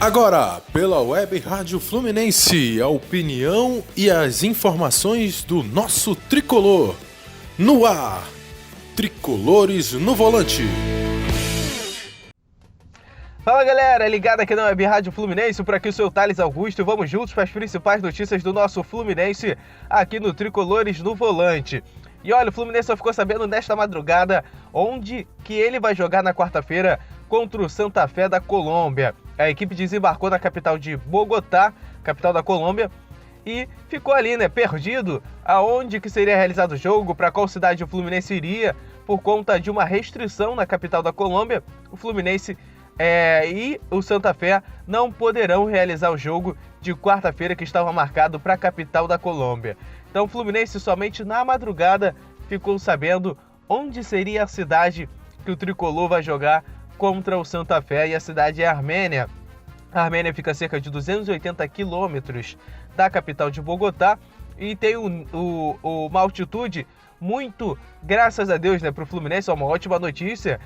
Agora, pela Web Rádio Fluminense, a opinião e as informações do nosso tricolor. No ar, Tricolores no Volante. Fala galera, ligado aqui na Web Rádio Fluminense, por aqui o seu Thales Augusto, vamos juntos para as principais notícias do nosso Fluminense aqui no Tricolores no Volante. E olha, o Fluminense só ficou sabendo nesta madrugada onde que ele vai jogar na quarta-feira contra o Santa Fé da Colômbia. A equipe desembarcou na capital de Bogotá, capital da Colômbia, e ficou ali, perdido aonde que seria realizado o jogo, para qual cidade o Fluminense iria, por conta de uma restrição na capital da Colômbia. O Fluminense e o Santa Fé não poderão realizar o jogo de quarta-feira que estava marcado para a capital da Colômbia. Então o Fluminense somente na madrugada ficou sabendo onde seria a cidade que o Tricolor vai jogar contra o Santa Fé, e a cidade é Armênia. A Armênia fica a cerca de 280 quilômetros da capital de Bogotá e tem uma altitude muito, graças a Deus, para o Fluminense, é uma ótima notícia.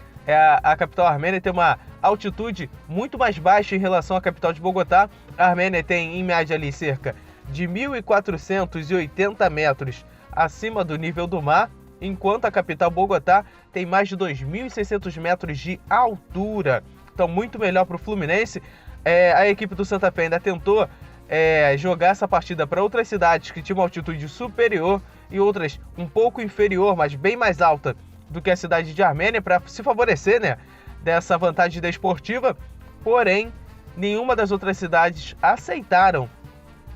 A capital armênia tem uma altitude muito mais baixa em relação à capital de Bogotá. A Armênia tem, em média, ali cerca de 1.480 metros acima do nível do mar, enquanto a capital Bogotá tem mais de 2.600 metros de altura. Então, muito melhor para o Fluminense. A equipe do Santa Fé ainda tentou jogar essa partida para outras cidades que tinham uma altitude superior e outras um pouco inferior, mas bem mais alta do que a cidade de Armênia, para se favorecer dessa vantagem desportiva. Porém, nenhuma das outras cidades aceitaram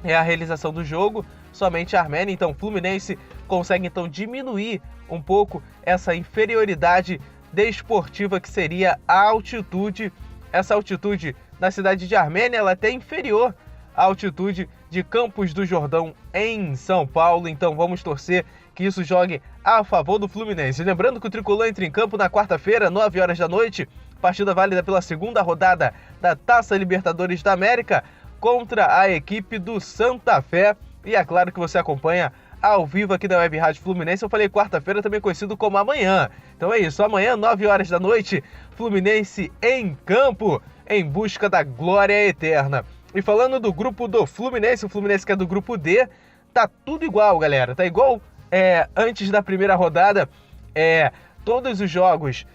a realização do jogo, somente a Armênia. Então o Fluminense consegue diminuir um pouco essa inferioridade desportiva que seria a altitude. Essa altitude na cidade de Armênia ela é até inferior à altitude de Campos do Jordão em São Paulo. Então vamos torcer que isso jogue a favor do Fluminense. Lembrando que o Tricolor entra em campo na quarta-feira, 9 horas da noite, partida válida pela segunda rodada da Taça Libertadores da América contra a equipe do Santa Fé. E é claro que você acompanha ao vivo aqui na Web Rádio Fluminense. Eu falei quarta-feira, também conhecido como amanhã. Então é isso, amanhã, 9 horas da noite, Fluminense em campo, em busca da glória eterna. E falando do grupo do Fluminense, o Fluminense que é do grupo D, tá tudo igual, galera. Tá igual antes da primeira rodada. Todos os jogos,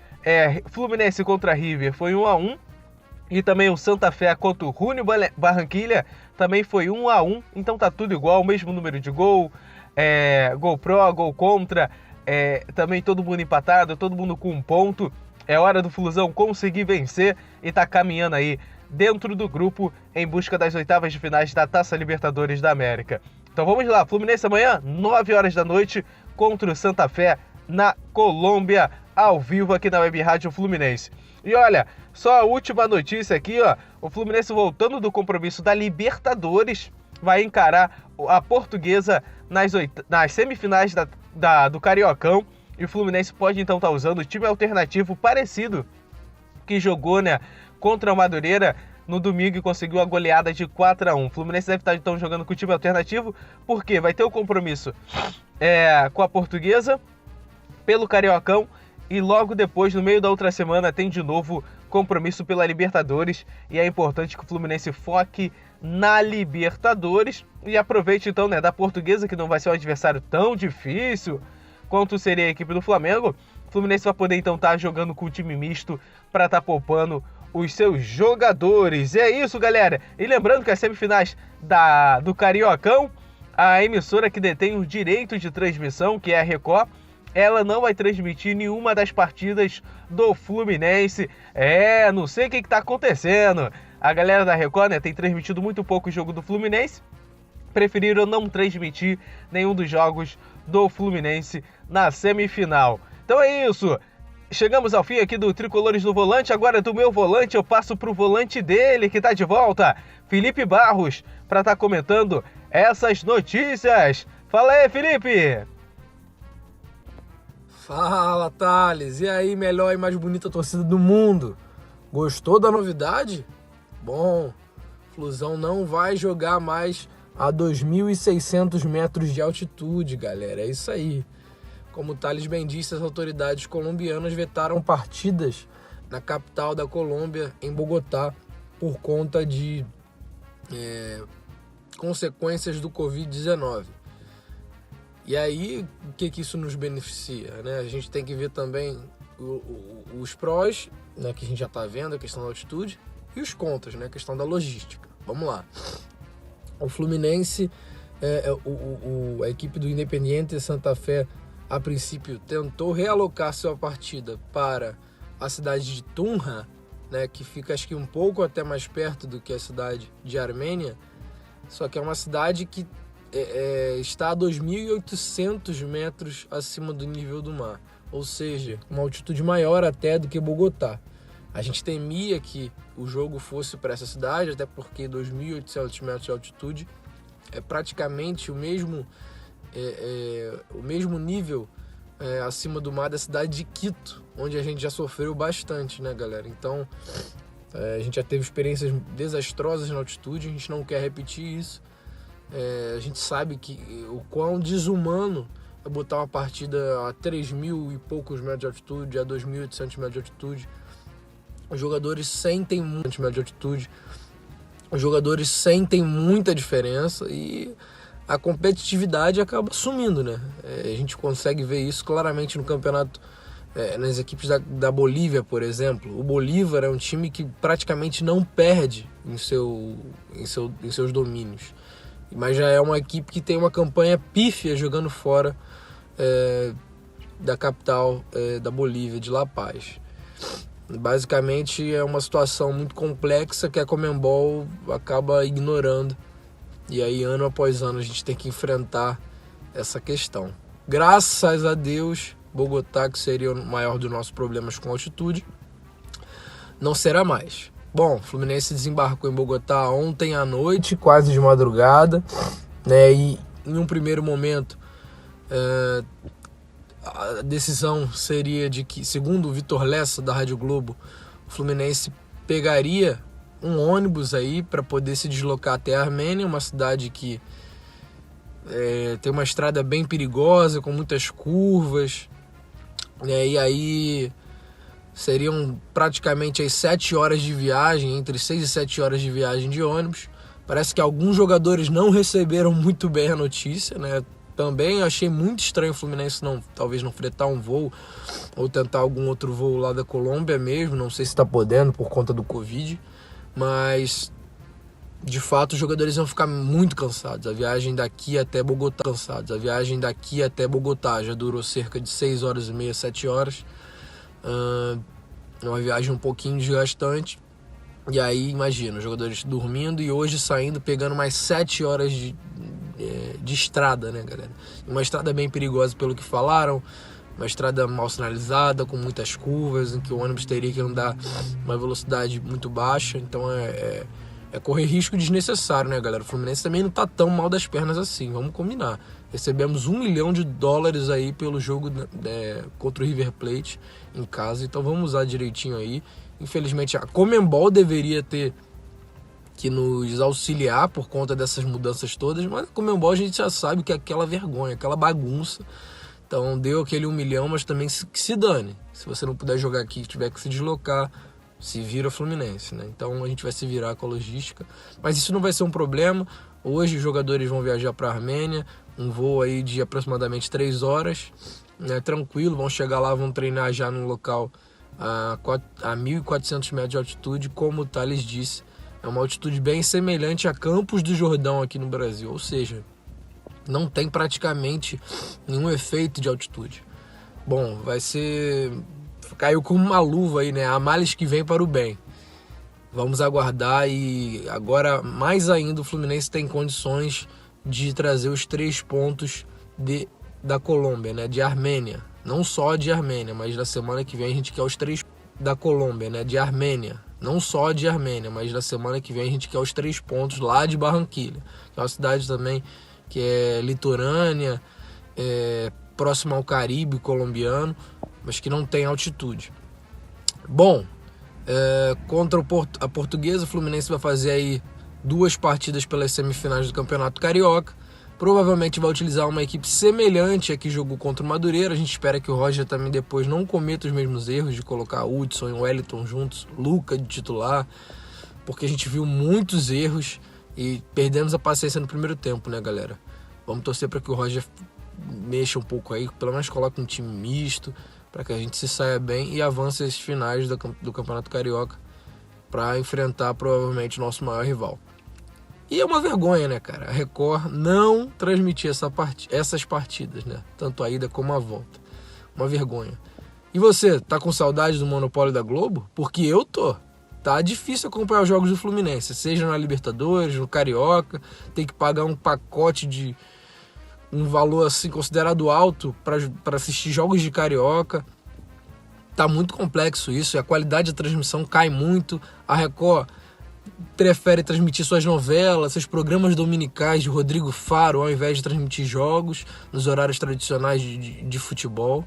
Fluminense contra River foi 1-1. E também o Santa Fé contra o Junior Barranquilla também foi 1-1. Então tá tudo igual, o mesmo número de gol, gol pró, gol contra, também todo mundo empatado, todo mundo com um ponto. É hora do Flusão conseguir vencer e tá caminhando aí dentro do grupo em busca das oitavas de finais da Taça Libertadores da América. Então vamos lá, Fluminense amanhã, 9 horas da noite, contra o Santa Fé na Colômbia, ao vivo aqui na Web Rádio Fluminense. E olha, só a última notícia aqui, o Fluminense voltando do compromisso da Libertadores, vai encarar a Portuguesa nas semifinais do Cariocão, e o Fluminense pode então estar usando o time alternativo parecido que jogou contra o Madureira no domingo e conseguiu a goleada de 4-1. O Fluminense deve estar então jogando com o time alternativo, porque vai ter o compromisso com a Portuguesa pelo Cariocão, e logo depois, no meio da outra semana, tem de novo compromisso pela Libertadores, e é importante que o Fluminense foque na Libertadores e aproveite então da Portuguesa, que não vai ser um adversário tão difícil quanto seria a equipe do Flamengo. O Fluminense vai poder então estar jogando com o time misto para estar poupando os seus jogadores. E é isso, galera. E lembrando que as semifinais do Cariocão, a emissora que detém o direito de transmissão, que é a Record, ela não vai transmitir nenhuma das partidas do Fluminense. Não sei o que está acontecendo. A galera da Record tem transmitido muito pouco o jogo do Fluminense. Preferiram não transmitir nenhum dos jogos do Fluminense na semifinal. Então é isso. Chegamos ao fim aqui do Tricolores no Volante. Agora do meu volante eu passo para o volante dele, que está de volta, Felipe Barros, para estar comentando essas notícias. Fala aí, Felipe! Fala, Thales! E aí, melhor e mais bonita torcida do mundo? Gostou da novidade? Bom, Flusão não vai jogar mais a 2.600 metros de altitude, galera. É isso aí. Como o Thales bem disse, as autoridades colombianas vetaram partidas na capital da Colômbia, em Bogotá, por conta de consequências do Covid-19. E aí, o que isso nos beneficia, né? A gente tem que ver também os prós, né, que a gente já está vendo, a questão da altitude, e os contras, né, a questão da logística. Vamos lá. O Fluminense, a equipe do Independiente Santa Fé, a princípio, tentou realocar sua partida para a cidade de Tunja, né, que fica acho que um pouco até mais perto do que a cidade de Armênia, só que é uma cidade que está a 2.800 metros acima do nível do mar, ou seja, uma altitude maior até do que Bogotá. A gente temia que o jogo fosse para essa cidade, até porque 2.800 metros de altitude é praticamente o mesmo nível acima do mar da cidade de Quito, onde a gente já sofreu bastante, né, galera? Então, a gente já teve experiências desastrosas na altitude, a gente não quer repetir isso. A gente sabe que o quão desumano é botar uma partida a 3.000 e poucos metros de altitude, a 2.800 metros de altitude. Os jogadores sentem muito metros de altitude, os jogadores sentem muita diferença e a competitividade acaba sumindo, né? A gente consegue ver isso claramente no campeonato, nas equipes da Bolívia, por exemplo. O Bolívar é um time que praticamente não perde em seus domínios, mas já é uma equipe que tem uma campanha pífia jogando fora da capital da Bolívia, de La Paz. Basicamente é uma situação muito complexa que a Conmebol acaba ignorando, e aí ano após ano a gente tem que enfrentar essa questão. Graças a Deus, Bogotá, que seria o maior dos nossos problemas com altitude, não será mais. Bom, o Fluminense desembarcou em Bogotá ontem à noite, quase de madrugada, né? E em um primeiro momento a decisão seria de que, segundo o Vitor Lessa, da Rádio Globo, o Fluminense pegaria um ônibus aí para poder se deslocar até a Armênia, uma cidade que tem uma estrada bem perigosa, com muitas curvas, né? E aí seriam praticamente as 7 horas de viagem, entre 6 e 7 horas de viagem de ônibus. Parece que alguns jogadores não receberam muito bem a notícia, né? Também achei muito estranho o Fluminense talvez não fretar um voo ou tentar algum outro voo lá da Colômbia mesmo. Não sei se está podendo por conta do Covid, mas de fato os jogadores vão ficar muito cansados. A viagem daqui até Bogotá, já durou cerca de 6 horas e meia, 7 horas. É uma viagem um pouquinho desgastante. E aí imagina, os jogadores dormindo e hoje saindo, pegando mais 7 horas de estrada, né, galera? Uma estrada bem perigosa pelo que falaram, uma estrada mal sinalizada, com muitas curvas, em que o ônibus teria que andar uma velocidade muito baixa. Então é correr risco desnecessário, né, galera? O Fluminense também não tá tão mal das pernas assim, vamos combinar. Recebemos $1 milhão aí pelo jogo contra o River Plate em casa, então vamos usar direitinho aí. Infelizmente a Conmebol deveria ter que nos auxiliar por conta dessas mudanças todas, mas a Conmebol a gente já sabe que é aquela vergonha, aquela bagunça. Então deu aquele 1 milhão, mas também que se dane. Se você não puder jogar aqui, tiver que se deslocar, se vira Fluminense, né? Então a gente vai se virar com a logística, mas isso não vai ser um problema. Hoje os jogadores vão viajar para a Armênia, um voo aí de aproximadamente 3 horas, né? Tranquilo, vão chegar lá, vão treinar já num local a 1.400 metros de altitude, como o Thales disse. É uma altitude bem semelhante a Campos do Jordão aqui no Brasil, ou seja, não tem praticamente nenhum efeito de altitude. Bom, caiu como uma luva aí, né? Há males que vem para o bem. Vamos aguardar, e agora mais ainda o Fluminense tem condições de trazer os 3 pontos da Colômbia, né? De Armênia. Não só de Armênia, mas na semana que vem a gente quer os 3 da Colômbia, né? De Armênia. Não só de Armênia, mas na semana que vem a gente quer os 3 pontos lá de Barranquilla, que é uma cidade também que é litorânea, próxima ao Caribe colombiano, mas que não tem altitude. Bom, contra a Portuguesa, o Fluminense vai fazer aí 2 partidas pelas semifinais do Campeonato Carioca. Provavelmente vai utilizar uma equipe semelhante a que jogou contra o Madureira. A gente espera que o Roger também depois não cometa os mesmos erros de colocar Hudson e Wellington juntos, Luca de titular, porque a gente viu muitos erros e perdemos a paciência no primeiro tempo, né, galera? Vamos torcer para que o Roger mexa um pouco aí, pelo menos coloque um time misto, para que a gente se saia bem e avance as finais do Campeonato Carioca para enfrentar provavelmente o nosso maior rival. E é uma vergonha, né, cara? A Record não transmitir essas partidas, né? Tanto a ida como a volta. Uma vergonha. E você, tá com saudade do monopólio da Globo? Porque eu tô. Tá difícil acompanhar os jogos do Fluminense, seja na Libertadores, no Carioca, tem que pagar um pacote de um valor assim considerado alto para assistir jogos de Carioca. Tá muito complexo isso, e a qualidade da transmissão cai muito. A Record prefere transmitir suas novelas, seus programas dominicais de Rodrigo Faro, ao invés de transmitir jogos nos horários tradicionais de futebol.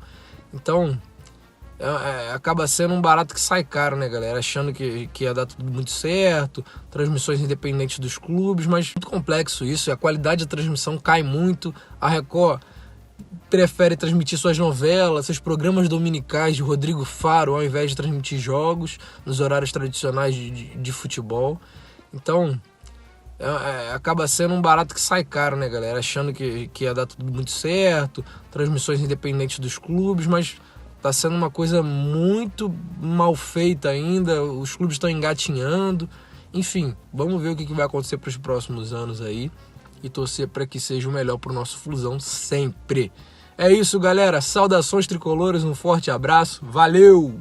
Então, acaba sendo um barato que sai caro, né, galera? Achando que ia dar tudo muito certo, transmissões independentes dos clubes, mas muito complexo isso, e a qualidade da transmissão cai muito. A Record prefere transmitir suas novelas, seus programas dominicais de Rodrigo Faro, ao invés de transmitir jogos nos horários tradicionais de futebol. Então, acaba sendo um barato que sai caro, né, galera? Achando que ia dar tudo muito certo, transmissões independentes dos clubes, mas tá sendo uma coisa muito mal feita ainda, os clubes estão engatinhando. Enfim, vamos ver o que vai acontecer para os próximos anos aí e torcer para que seja o melhor para o nosso Flusão sempre. É isso, galera. Saudações tricolores, um forte abraço. Valeu!